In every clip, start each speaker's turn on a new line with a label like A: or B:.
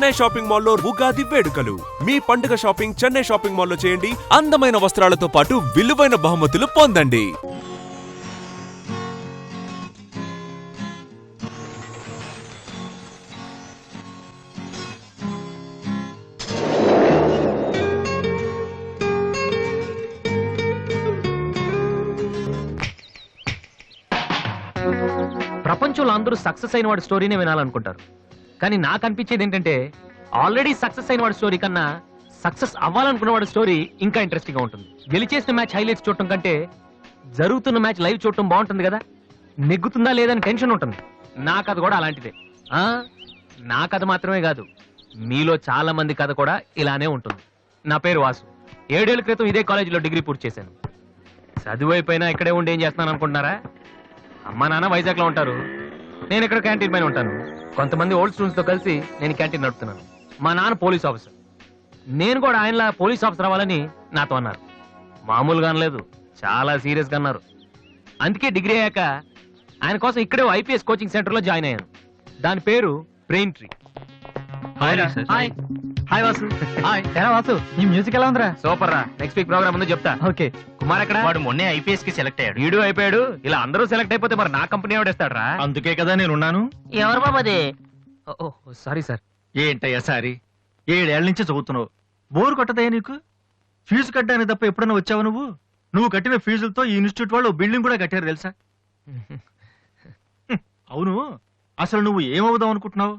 A: Chennai shopping మాల్లో ఉగాది వేడుకలు. మీ పండుగ షాపింగ్ చెన్నై షాపింగ్ మాల్లో చేయండి. అందమైన వస్త్రాలతో పాటు విలువైన బహుమతులు పొందండి.
B: ప్రపంచంలో అందరూ సక్సెస్ అయిన వాడి స్టోరీనే వినాలనుకుంటారు. కానీ నాకు అనిపించేది ఏంటంటే ఆల్రెడీ సక్సెస్ అయిన వాడి స్టోరీ కన్నా సక్సెస్ అవ్వాలనుకున్న వాడి స్టోరీ ఇంకా ఇంట్రెస్టింగ్ గా ఉంటుంది. గెలిచేసిన మ్యాచ్ హైలైట్స్ చూడటం కంటే జరుగుతున్న మ్యాచ్ లైవ్ చూడటం బాగుంటుంది కదా. నెగ్గుతుందా లేదని టెన్షన్ ఉంటుంది. నా కథ కూడా అలాంటిదే. నా కథ మాత్రమే కాదు, మీలో చాలా మంది కథ కూడా ఇలానే ఉంటుంది. నా పేరు వాసు. 7 ఏళ్ల క్రితం ఇదే కాలేజీలో డిగ్రీ పూర్తి చేశాను. చదువు అయిపోయినా ఇక్కడే ఉండి ఏం చేస్తున్నాను అనుకుంటున్నారా? అమ్మా నాన్న వైజాగ్ లో ఉంటారు, నేను ఇక్కడ క్యాంటీన్ పైన ఉంటాను. కొంతమంది ఓల్డ్ స్టూడెంట్స్ తో కలిసి నేను క్యాంటీన్ నడుపుతున్నాను. మా నాన్న పోలీస్ ఆఫీసర్, నేను కూడా ఆయనలా పోలీస్ ఆఫీసర్ అవ్వాలని నాతో అన్నారు. మామూలుగా అనలేదు, చాలా సీరియస్ గా అన్నారు. అందుకే డిగ్రీ అయ్యాక ఆయన కోసం ఇక్కడే ఐపీఎస్ కోచింగ్ సెంటర్ లో జాయిన్ అయ్యాను. దాని పేరు brain tree. Hi Vasu. Hi Vasu, ఈ మ్యూజిక్ ఎలా ఉందిరా? సూపర్ రా. నెక్స్ట్ వీక్ ప్రోగ్రామ్ ఉందో చెప్తా. ఓకే. కుమార్ ఎక్కడ? వాడు మొన్నే ఐపీఎస్ కి సెలెక్ట్ అయ్యాడు. వీడు అయిపోయాడు. ఇలా అందరూ సెలెక్ట్ అయిపోతే మరి నా కంపెనీ ఎవడేస్తాడు రా?
C: అందుకే కదా నేను ఉన్నాను.
B: ఎవరు బాబది? Sorry sir.
C: ఏంటయ్యా సారీ? 7 ఏళ్ల నుంచి చదువుతున్నావు, బోరు కొట్టదయ్యా నీకు? ఫీజు కట్టడానికి తప్ప ఎప్పుడైనా వచ్చావు నువ్వు? నువ్వు కట్టిన ఫీజులతో ఈ ఇన్స్టిట్యూట్ వాళ్ళు బిల్డింగ్ కూడా కట్టారు తెలుసా? అవును, అసలు నువ్వు ఏమవుదాం అనుకుంటున్నావు?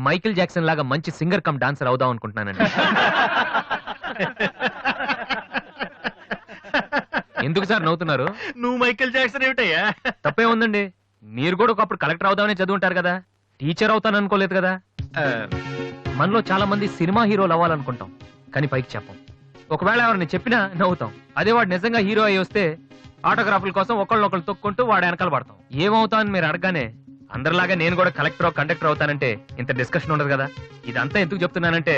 B: మైకిల్ జాక్సన్ లాగా మంచి సింగర్ కమ్ డాన్సర్ అవుదాం అనుకుంటున్నానండి. ఎందుకు సార్ నవ్వుతున్నారు?
C: నువ్వు మైకిల్ జాక్సన్ ఏమిటయ్యా?
B: తప్పే ఉందండి. మీరు కూడా ఒకప్పుడు కలెక్టర్ అవుదామని చదువుంటారు కదా, టీచర్ అవుతాను అనుకోలేదు కదా. మనలో చాలా మంది సినిమా హీరోలు అవ్వాలనుకుంటాం, కానీ పైకి చెప్పం. ఒకవేళ ఎవరిని చెప్పినా నవ్వుతాం. అదే వాడు నిజంగా హీరో అయ్యి వస్తే ఆటోగ్రాఫ్ల కోసం ఒకళ్ళొకళ్ళు తొక్కుంటూ వాడు వెనకాల పడతాం. ఏమవుతా అని మీరు అడగానే అందరిలాగా నేను కూడా కలెక్టర్ కండక్టర్ అవుతానంటే ఇంత డిస్కషన్ ఉండదు కదా. ఇదంతా ఎందుకు చెప్తున్నానంటే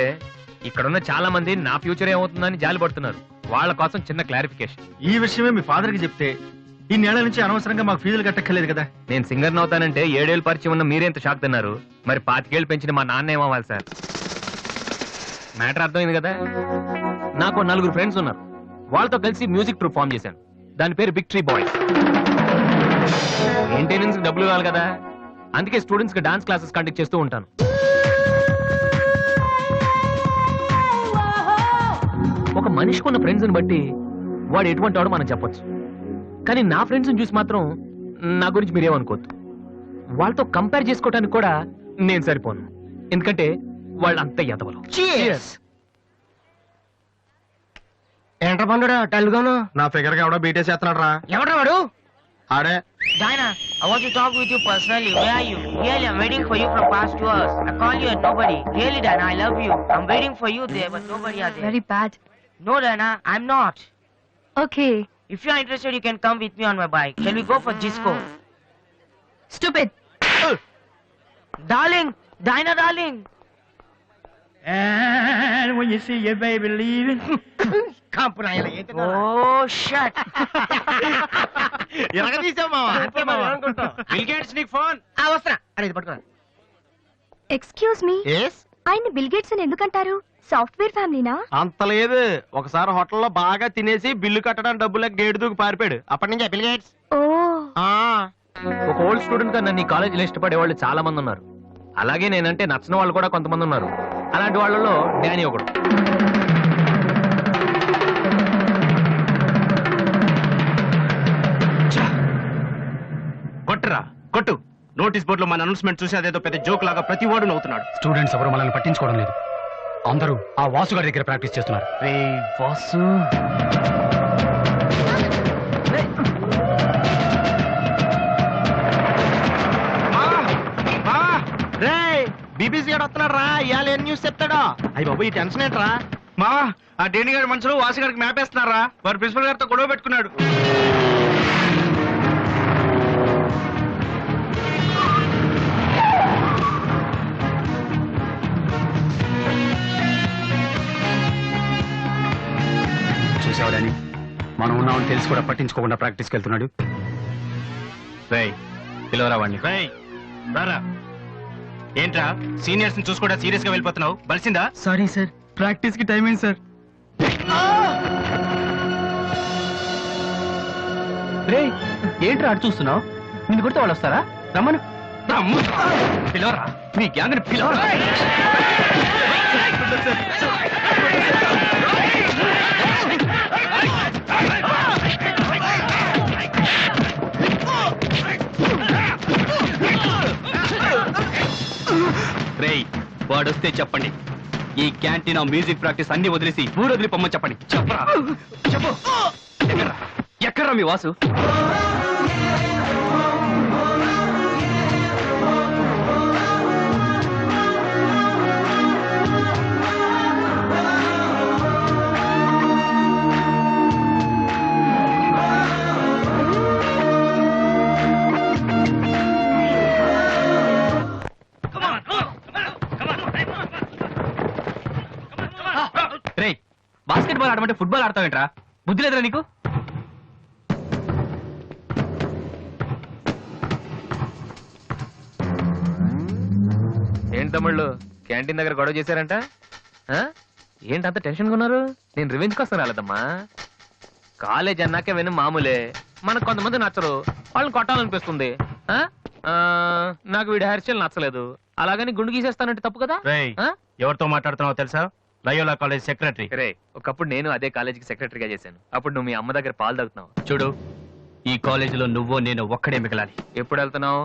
B: ఇక్కడున్న చాలా మంది నా ఫ్యూచర్ ఏమవుతుందని జాలి పడుతున్నారు. వాళ్ళ కోసం చిన్న క్లారిఫికేషన్.
C: ఈ విషయమే మీ ఫాదర్ కి చెప్తే ఇన్నేళ్ల నుంచి అనవసరంగా మాకు ఫీజులు కట్టక్కర్లేదు కదా.
B: నేను సింగర్ అవుతానంటే 7 ఏళ్ళు పరిచయం ఉన్న మీరెంత షాక్ తిన్నారు? మరి 25 ఏళ్ళు పెంచిన మా నాన్న ఏమవ్వాలి సార్? మ్యాటర్ అర్థమైంది కదా. నాకు 4 ఫ్రెండ్స్ ఉన్నారు. వాళ్ళతో కలిసి మ్యూజిక్ ట్రూప్ ఫామ్ చేశాను. దాని పేరు బిగ్ ట్రీ బాయ్స్. మెయింటెనెన్స్ డబ్బులు కావాలి కదా, అందుకే స్టూడెంట్స్ కి డాన్స్ క్లాసెస్ కండక్ట్ చేస్తూ ఉంటాను. ఒక మనిషికి ఉన్న ఫ్రెండ్స్ ని బట్టి వాడు ఎటువంటి వాడు మనం చెప్పొచ్చు. కానీ నా ఫ్రెండ్స్ ని చూసి మాత్రం నా గురించి మీరేమనుకోవద్దు. వాళ్ళతో కంపేర్ చేసుకోవడానికి కూడా నేను సరిపోను, ఎందుకంటే వాళ్ళు అంత ఎదవలు.
D: ఏంట్రా పండురా టెల్గాను?
C: నా ఫిగర్ గా ఎవడో బీటేసి చేస్తున్నాడు రా.
D: ఎవడ్రా వాడు?
C: ఆడే.
E: Diana, I want to talk with you personally. Where are you? Really, I'm waiting for you from past 2 hours. I call you and nobody. Really, Diana, I love you. I'm waiting for you there, but nobody are there.
F: Very bad.
E: No, Diana, I'm not.
F: Okay.
E: If you are interested, you can come with me on my bike. Shall we go for disco?
F: Stupid.
E: Darling, Diana, darling.
D: And when you see your baby leaving,
E: Oh, shut.
F: Excuse me. ఆయన bill gates అని ఎందుకంటారు? Software ఫ్యామిలీనా?
D: అంత లేదు. ఒకసారి హోటల్లో బాగా తినేసి bill కట్టడానికి డబ్బులకు గేటు దూకి పారిపోయాడు. అప్పటి నుంచి బిల్ గేట్స్.
F: ఓ.
B: ఒక ఓల్డ్ స్టూడెంట్ గా నన్ను ఈ కాలేజీలో ఇష్టపడే వాళ్ళు చాలా మంది ఉన్నారు. అలాగే నేనంటే నచ్చిన వాళ్ళు కూడా కొంతమంది ఉన్నారు. అలాంటి వాళ్ళలో డానీ ఒకడు.
D: కొట్టరా కొట్టు. నోటీస్ బోర్డులో మన అనౌన్స్మెంట్ చూసి అదేదో పెద్ద జోక్ లాగా ప్రతి వాడు నవ్వుతున్నాడు.
G: స్టూడెంట్స్ ఎవరు మనల్ని పట్టించుకోవడం లేదు. అందరూ ఆ వాసు గారి దగ్గర ప్రాక్టీస్ చేస్తున్నారు.
B: వాసు
D: బీబీసీ వస్తున్నాడు రా. ఇవాళ ఏం న్యూస్ చెప్తాడో. అయ్యి బాబు ఈ టెన్షన్ ఏంట్రా?
C: మా ఆ డేని గారి మనుషులు వాసు గారికి మ్యాప్ వేస్తున్నారా? వారు ప్రిన్సిపల్ గారితో గొడవ పెట్టుకున్నాడు.
G: చూసేవాడని మనం ఉన్నామని తెలిసి కూడా పట్టించుకోకుండా ప్రాక్టీస్కి వెళ్తున్నాడు.
B: పిలవరా వాడిని.
C: రారా
G: ఏంట్రా సీనియర్స్ ని చూసుకోవడా సీరియస్ గా వెళ్ళిపోతున్నావు బలిసిందా?
C: సారీ సార్, ప్రాక్టీస్ కి టైం అయింది సార్.
B: రే ఏంట్రా అటు చూస్తున్నావు? నిన్ను కొడితే వాళ్ళు వస్తారా? రమ్మను.
G: పిలవరా మీ గ్యాంగ్ ని పిలవరా. రేయ్ వాడొస్తే చెప్పండి, ఈ క్యాంటీన్ మ్యూజిక్ ప్రాక్టీస్ అన్ని వదిలేసి ఊరు వదిలి పొమ్మని చెప్పండి. చెప్పరా చెప్పు. ఎక్కడ్రా మీ వాసు? రేయ్ బాస్కెట్బాల్ ఆడమంటే ఫుట్బాల్ ఆడతావేంట్రా? బుద్ధి లేదురా నీకు?
B: ఏంటి తమ్ముళ్ళు క్యాంటీన్ దగ్గర గొడవ చేశారంట? ఏంటి అంత టెన్షన్గా ఉన్నారు? నేను రివెంజ్కి వస్తాను రాలేదమ్మా. కాలేజ్ అన్నాకే విను మామూలే. మనకు కొంతమంది నచ్చరు, వాళ్ళని కొట్టాలనిపిస్తుంది. ఆ? ఆ, నాకు వీడి హెయిర్ స్టైల్ నచ్చలేదు, అలాగని గుండు గీసేస్తానంటే తప్పు కదా?
G: రేయ్ ఎవరితో మాట్లాడుతున్నావు తెలుసా? Loyola college secretary.
B: రే ఒకప్పుడు నేను అదే కాలేజీకి సెక్రటరీగా చేశాను. అప్పుడు నువ్వు మీ అమ్మ దగ్గర పాలు తాగుతున్నావు.
G: చూడు, ఈ కాలేజీలో నువ్వు నేను ఒక్కడే మిగలాలి.
B: ఎప్పుడు వెళ్తున్నావు?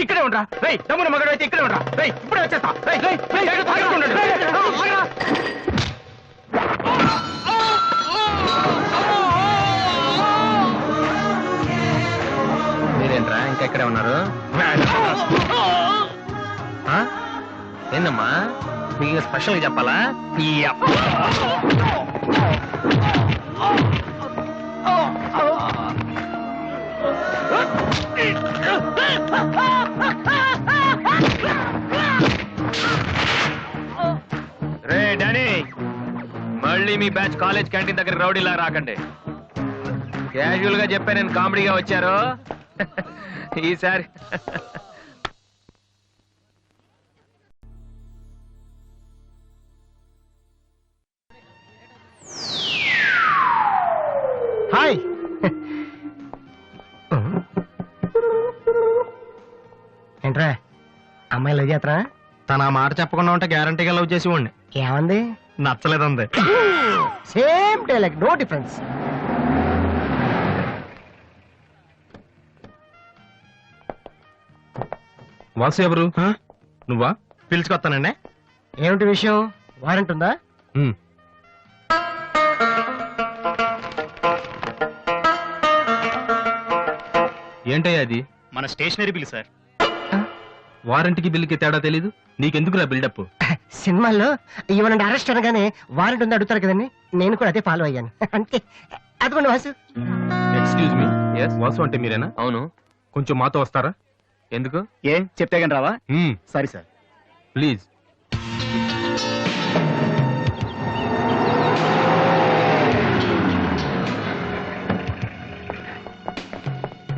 G: ఇక్కడే ఉండరా. రేయ్ తమ్ముడు మగడు అయితే ఇక్కడే ఉండరా. రేయ్ ఇప్పుడే వచ్చేస్తా. రేయ్ రేయ్ రేయ్ ఆగండి, ఉండండి. రేయ్, ఆగరా.
B: మీరేంట్రా ఇంకా ఇక్కడే ఉన్నారు? ఆ? ఏందమ్మా మీకు స్పెషల్గా చెప్పాలా? రే డానీ, మళ్ళీ మీ బ్యాచ్ కాలేజ్ క్యాంటీన్ దగ్గర రౌడీలా రాకండి. క్యాజువల్ గా చెప్పా నేను కామెడీగా వచ్చారు. ఈసారి
D: హాయ్. ఏంట్రా అమ్మాయి లవ్ చేస్తారా? తన ఆ మాట చెప్పకుండా ఉంటే గ్యారంటీగా లవ్ చేసి ఉండి. ఏమంది? నచ్చలేదంది. Same dialogue, no difference.
C: Vasu ఎవరు? నువ్వా?
D: పిలుచుకొస్తానండి. ఏమిటి విషయం? వారెంట్ ఉందా?
C: ఏంటయ్యా అది?
G: మన స్టేషనరీ బిల్ సార్.
C: వారంటీకి బిల్లుకి తేడా తెలీదు నీకెందుకురా బిల్డప్?
D: సినిమాల్లో ఇవ్వనండి అరెస్ట్ అనగానే వారెంట్ ఉందా అడుగుతారు కదండి, నేను కూడా అదే ఫాలో అయ్యాను. అంతే. అదిగోండి Vasu.
C: Excuse me,
B: Yes.
C: Vasu అంటే మీరేనా?
B: అవును.
C: కొంచెం మాతో వస్తారా?
B: ఎందుకు?
G: ఏం చెప్తే కానీ రావా?
C: సరే సార్, ప్లీజ్.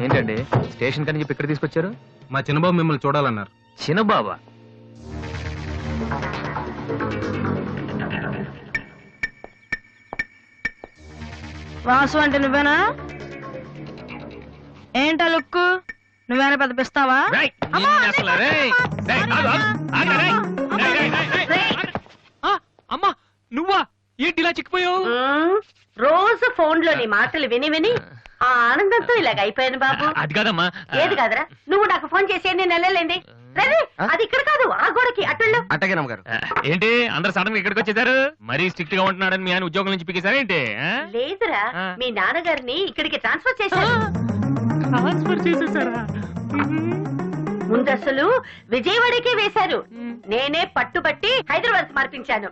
B: ఏంటండి స్టేషన్ కని చెప్పి ఇక్కడ తీసుకొచ్చారు?
C: మా చిన్నబాబు మిమ్మల్ని చూడాలన్నారు.
B: చిన్నబాబా?
E: వాసు అంటే నువ్వేనా? ఏంటో లుక్ నువ్వేనా పెద్ద పిస్తావా?
B: రేయ్, నిన్ను అసలు, రేయ్, రేయ్, ఆగు, ఆగు, రేయ్, రేయ్, రేయ్, రేయ్. ఆ, అమ్మా నువ్వా? ఏంటి ఇలా చిక్కిపోయావు?
H: రోజు ఫోన్ లో నీ మాటలు విని విని ఆ ఆనందంతో ఇలాగ అయిపోయాను బాబు.
B: అది కాదమ్మా.
H: ఏది కాదురా, నువ్వు నాకు ఫోన్ చేసి నేను నెలలేండి. రవి, అది ఇక్కడ కాదు, ఆ గోడకి అటుళ్ళు.
G: అట్టగే నమ్మగారు.
B: ఏంటి అందరు సడన్ గా ఇక్కడికి వచ్చేసారు? మరీ స్ట్రిక్ట్ గా ఉంటున్నాడని మీ ఆయన ఉద్యోగం నుంచి పిగేశారా ఏంటి?
H: లేదురా, మీ నాన్నగారిని ఇక్కడికి ట్రాన్స్ఫర్ చేశారు.
B: ట్రాన్స్ఫర్ చేసేసారా?
H: ముందు అసలు విజయవాడకే వేశారు. నేనే పట్టుబట్టి హైదరాబాద్ మార్పించాను.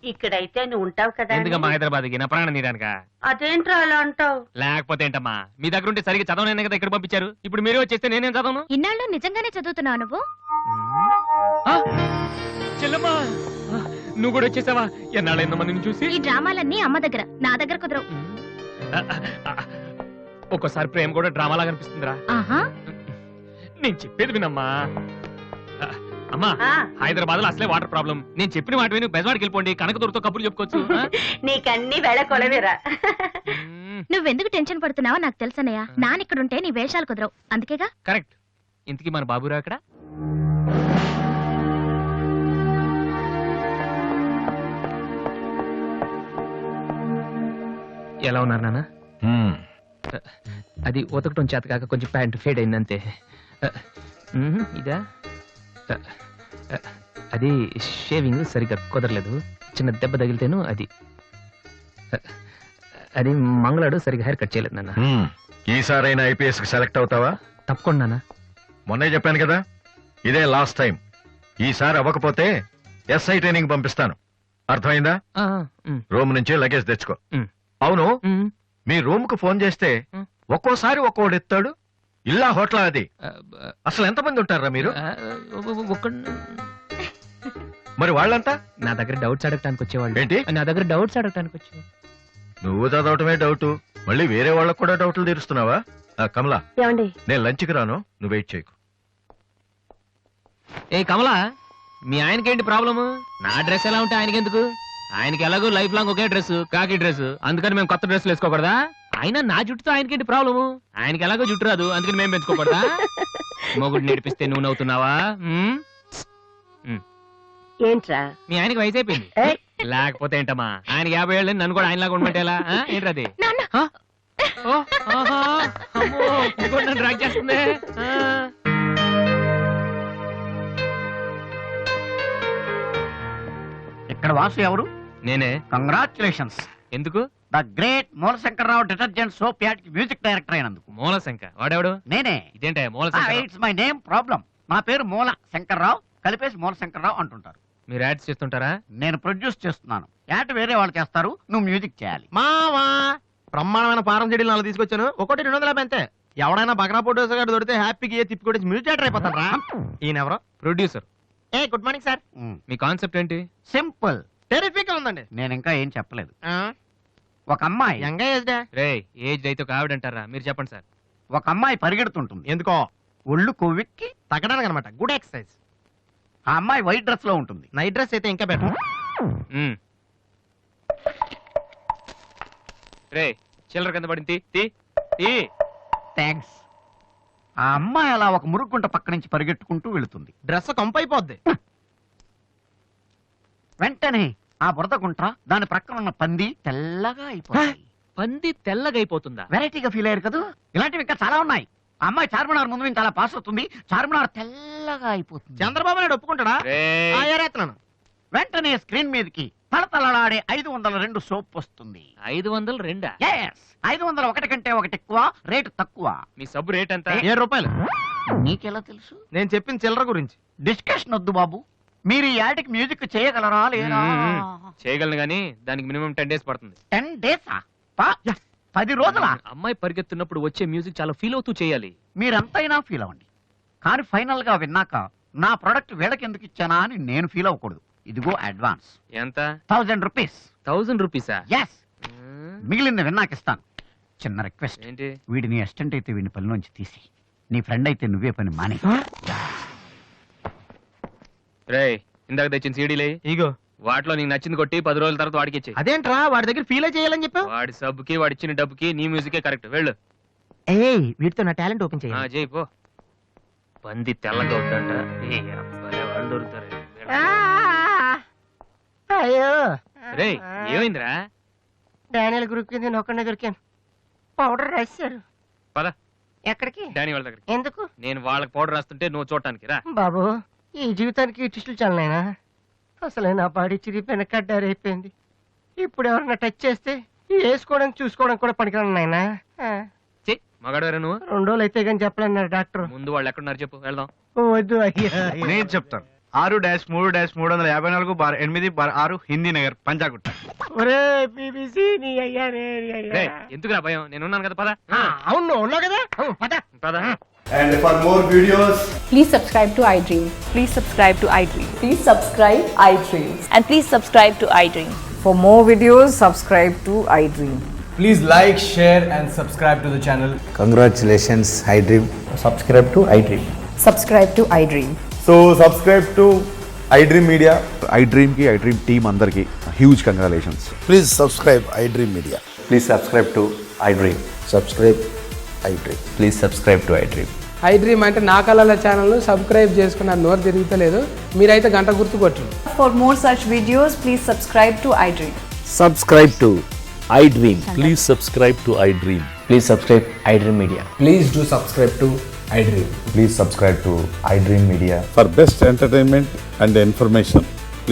H: ఇక్కడైతే నువ్వు ఉంటావు కదా అని.
B: ఎందుకమ్మా హైదరాబాద్ కి? నా ప్రాణం తీయడానికా?
H: అదేంట్రా అలా అంటావు?
B: లేకపోతే ఏంటమ్మా, మీ దగ్గర ఉంటే సరిగ్గా చదవనే కదా ఇక్కడ పంపించారు. ఇప్పుడు మీరే వచ్చేస్తే నేనేం చదవను?
F: ఇన్నాళ్ళు నిజంగానే చదువుతున్నావు నువ్వు?
B: ఆ, చెల్లమ్మా, ఆ, నువ్వు కూడా వచ్చేసావా? ఎన్నాళ్ళు ఎంతో మందిని చూసి.
F: ఈ డ్రామాలన్నీ అమ్మ దగ్గర, నా దగ్గర కుదరవు.
B: ఆ, ఆ, ఒక్కోసారి ప్రేమ కూడా డ్రామాలా కనిపిస్తుందిరా.
F: ఆహా,
B: నేను చెప్పేది వినమ్మా. ఆ, అమ్మా,
H: ఆ.
B: హైదరాబాద్ లో అసలే వాటర్ ప్రాబ్లం. నేను చెప్పిన మాట విని బెజవాడికి వెళ్ళిపోండి, కనకదుర్తో కబుర్లు చెప్పుకోవచ్చు. ఆ?
H: నీకన్నీ వేళ కొలవేరా.
B: మ్మ్,
F: నువ్వెందుకు టెన్షన్ పడుతున్నావో నాకు తెలుసన్నయ్య. నానిక్కడుంటే నీ వేషాలు కుదరవు, అందుకేగా.
B: కరెక్ట్. ఇంతకీ మన బాబురా అక్కడ? ఎలా ఉన్నారు నాన్న? అది ఉతకటం చేత కాక కొంచెం ప్యాంట్ ఫేడ్ అయిందంతే. ఇదా? అది షేవింగ్ సరిగ్గా కుదరలేదు, చిన్న దెబ్బ తగిలితేను. అది మంగళాడు సరిగ్గా హెయిర్ కట్ చేయలేదు నాన్న.
I: ఈసారైనా ఐపీఎస్ కి సెలెక్ట్ అవుతావా?
B: తప్పకుండా నాన్న.
I: మొన్నే చెప్పాను కదా, ఇదే లాస్ట్ టైం. ఈసారి అవ్వకపోతే ఎస్ఐ ట్రైనింగ్ పంపిస్తాను. అర్థమైందా?
B: ఆ, ఉమ్,
I: రూమ్ నుంచి లగేజ్ తెచ్చుకో.
B: ఉమ్.
I: అవును,
B: ఉమ్,
I: మీ రూమ్ కు ఫోన్ చేస్తే ఒక్కోసారి ఒక్కోడు ఎత్తాడు. ఇల్లా హోటల్ అది?
B: ఆ,
I: అసలు ఎంతమంది ఉంటారా మీరు?
B: ఆ,
I: మరి వాళ్ళంతా
B: నా దగ్గర డౌట్స్ అడగటానికి వచ్చేవాళ్ళు.
I: ఏంటి?
B: నా దగ్గర డౌట్స్ అడగటానికి వచ్చేవాళ్ళు.
I: నువ్వు చదవటమే డౌట్, మళ్ళీ వేరే వాళ్ళకు కూడా డౌట్లు తీరుస్తున్నావా? కమలా,
H: ఏమండి?
I: నేను లంచ్కి రాను, నువ్వు వెయిట్ చేయకు.
B: ఏ కమలా, మీ ఆయనకేంటి ప్రాబ్లము? నా డ్రెస్ ఎలా ఉంటే ఆయనకి ఎందుకు? ఆయనకి ఎలాగో లైఫ్ లాంగ్ ఒకే డ్రెస్, కాకి డ్రెస్. అందుకని మేము కొత్త డ్రెస్సులు వేసుకోకూడదా? ఆయన నా జుట్టుతో ఆయనకేంటి ప్రాబ్లము? ఆయనకి ఎలాగో జుట్టు రాదు, అందుకని మేము పెంచుకోకూడదా? మొగుడు నేర్పిస్తే నువ్వు నవ్వుతున్నావా? ఉమ్?
H: ఏంట్రా?
B: మీ ఆయనకి వయసు అయిపోయింది.
H: ఏయ్,
B: లేకపోతే ఏంటమ్మా, ఆయనకి 50 ఏళ్ళు, నన్ను కూడా ఆయనలాగా ఉండమంటే ఎలా? ఏంటది?
F: నాన్న,
B: నన్ను డ్రాగ్ చేస్తుంది. ఆ.
D: ఇక్కడ వాసు ఎవరు?
B: నేనే.
D: కంగ్రాచులేషన్స్.
B: ఎందుకు?
D: The great Moolashankararao detergent soap ad కి మ్యూజిక్ డైరెక్టర్ అయినందుకు.
B: మూలశంక వాడెవడు?
D: నేనే.
B: ఇదేంటే Moolashanka?
D: It's my name problem. నా పేరు మూల శంకర్రావు, కలిపేసి మూలశంకర్రావు అంటుంటారు.
B: మీరు యాడ్స్ చేస్తుంటారా?
D: నేను ప్రొడ్యూస్ చేస్తున్నాను. యాడ్ వేరే వాళ్ళు చేస్తారు, నువ్వు మ్యూజిక్ చేయాలి.
J: మావా బ్రహ్మాండమైన పారం చెడీలు నాలుగు తీసుకొచ్చాను. ఒకటి 250 అంతే. ఎవడైనా బగ్రా ఫోటోస్ గారు దొరికితే హ్యాపీకి ఏ తిప్పి కొట్టేసి మ్యూజిక్ డైరెక్టర్ అయిపోతాడు రా. ఈయన ఎవరో
B: producer.
J: A good morning sir.
B: Me concept ఏంటి?
D: సింపుల్.
J: టెరిఫిక్ గా ఉందండి.
D: నేను ఇంకా ఏం చెప్పలేదు. ఒక అమ్మాయి
J: యంగ్ ఏజ్
B: రే ఏజ్ అయితే ఒక ఆవిడ అంటారా? మీరు చెప్పండి సార్.
D: ఒక అమ్మాయి పరిగెడుతుంటుంది.
J: ఎందుకో?
D: ఒళ్ళు కొవ్వెక్కి
J: తగ్గడానికి అనమాట. Good exercise.
D: ఆ అమ్మాయి వైట్ డ్రెస్ లో ఉంటుంది.
J: నైట్ డ్రెస్ అయితే ఇంకా బెటర్.
B: రే చిల్లర కింద పడింది, తీ, తీ.
D: థ్యాంక్స్. ఆ అమ్మాయి అలా ఒక మురుగుంట పక్క నుంచి పరిగెట్టుకుంటూ వెళుతుంది.
J: డ్రెస్ కంపైపోద్ది.
D: వెంటనే ఆ బురద గుంట, దాని ప్రక్కన ఉన్న పంది తెల్లగా అయిపోతాయి.
B: పంది తెల్లగా అయిపోతుందా?
D: వెరైటీగా ఫీల్ అయ్యారు కదా. ఇలాంటివి ఇంకా చాలా ఉన్నాయి. ఆ అమ్మాయి చార్మినార్ ముందు నుంచి అలా పాస్ అవుతుంది, చార్మినార్ తెల్లగా అయిపోతుంది.
J: చంద్రబాబు నాయుడు ఒప్పుకుంటాడా? ఏరేస్తున్నాను.
D: వెంటనే స్క్రీన్ మీదకి తలతలలాడే 502 సోప్ వస్తుంది.
B: 502?
D: 501 కంటే ఒకటి ఎక్కువ, రేటు తక్కువ.
B: మీ సబ్బు రేట్ ఎంత?
J: 7 రూపాయలు.
D: నీకెలా తెలుసు?
J: నేను చెప్పిన చిల్లర గురించి.
D: డిస్కషన్ వద్దు బాబు. మీరు ఈ యాడ్కి మ్యూజిక్ చేయగలరా లేదా?
B: చేయగలను గానీ దానికి మినిమం 10 days పడుతుంది.
D: 10 days? 10 రోజుల?
B: అమ్మాయి పరిగెత్తున్నప్పుడు వచ్చే మ్యూజిక్ చాలా ఫీల్ అవుతూ చేయాలి.
D: మీరంతైనా ఫీల్ అవ్వండి, కానీ ఫైనల్ గా విన్నాక నా ప్రొడక్ట్ వీళ్ళకి ఎందుకు ఇచ్చానా అని నేను ఫీల్ అవ్వకూడదు. ఇదిగో అడ్వాన్స్.
B: ఎంత?
D: 1000 రూపీస్.
B: 1000 రూపీసా?
D: ఎస్. మిగిలింది విన్నాక ఇస్తాను. చిన్న రిక్వెస్ట్.
B: ఏంటి?
D: వీడి నీ అసిస్టెంట్ అయితే వీడిని పనిలోంచి తీసి, నీ ఫ్రెండ్ అయితే నువ్వే పని మానే.
B: రే ఇందాక తెచ్చిన సీడీలే
J: ఇగో.
B: వాటిలో నీకు నచ్చింది కొట్టి 10 రోజుల తర్వాత వాడికి ఇచ్చే.
J: అదేంట్రా వాడి దగ్గర ఫీల్ చేయాలని చెప్పావు?
B: వాడి సబ్బుకి వాడిచ్చిన డబ్బుకి నీ మ్యూజికే కరెక్ట్. వెళ్ళు.
D: ఏయ్ వీటితో నా టాలెంట్ ఓపెన్ చేయి.
B: చేయి పో. పంది తెల్లగా వద్దంట. వాళ్ళు దొరుకుతారు.
D: అయ్యో
B: రే ఏమైందిరా?
D: డానియల్ గ్రూప్ కింద నేను ఒక్కడే దొరికాను. పౌడర్ రాశారు.
B: పద
D: ఎక్కడికి?
B: డానీ వాళ్ళ దగ్గరికి.
D: ఎందుకు?
B: నేను వాళ్ళకి పౌడర్ రాస్తుంటే నువ్వు చూడటానికి రా.
D: బాబు ఈ జీవితానికి ఈ టిస్టులు చాలనైనా. అసలే నా బాడీ చిరిగిపోయిన కడ్డారైపోయింది. ఇప్పుడు ఎవరన్నా టచ్ చేస్తే వేసుకోవడానికి చూసుకోవడానికి కూడా పనికిరాను నాయనా.
B: మగాడు నువ్వు.
D: 2 రోజులు అయితే కానీ చెప్పలేన్నారు డాక్టర్.
B: ముందు వాళ్ళు ఎక్కడున్నారు చెప్పు, వెళ్దాం.
D: వద్దు అయ్యా.
C: నేను చెప్తాను. 6-3-350-8/6 హిందీ నగర్ పంజాగుట్ట.
D: ఒరే బీబీసీ నీ అయ్యా నీ అయ్యా.
B: ఎందుకురా భయం, నేనున్నాను కదా. పద.
D: అవును ఉన్నావు కదా. పద
B: పద.
K: And for more videos,
L: please subscribe to iDream.
F: Please subscribe to iDream.
L: Please subscribe iDream.
F: And please subscribe to iDream.
L: For more videos, subscribe to iDream.
K: please like, share and subscribe to the channel.
M: Congratulations, iDream. Subscribe to iDream.
L: Subscribe to iDream.
K: So subscribe to iDream Media.
M: iDream ki iDream team andarki huge congratulations.
K: Please subscribe iDream Media.
M: Please subscribe to iDream. Subscribe iDream. Please subscribe to iDream.
L: iDream అంటే నా కళల channel subscribe చేసుకున్న నోరు తిరుగుతలేదు. మీరైతే గంట గుర్తు కొట్టండి. For more such videos, please subscribe to iDream.
M: Subscribe to iDream. Please subscribe to iDream. Please subscribe iDream Media.
K: Please do subscribe to iDream.
M: Please subscribe to iDream Media.
I: For best entertainment and information,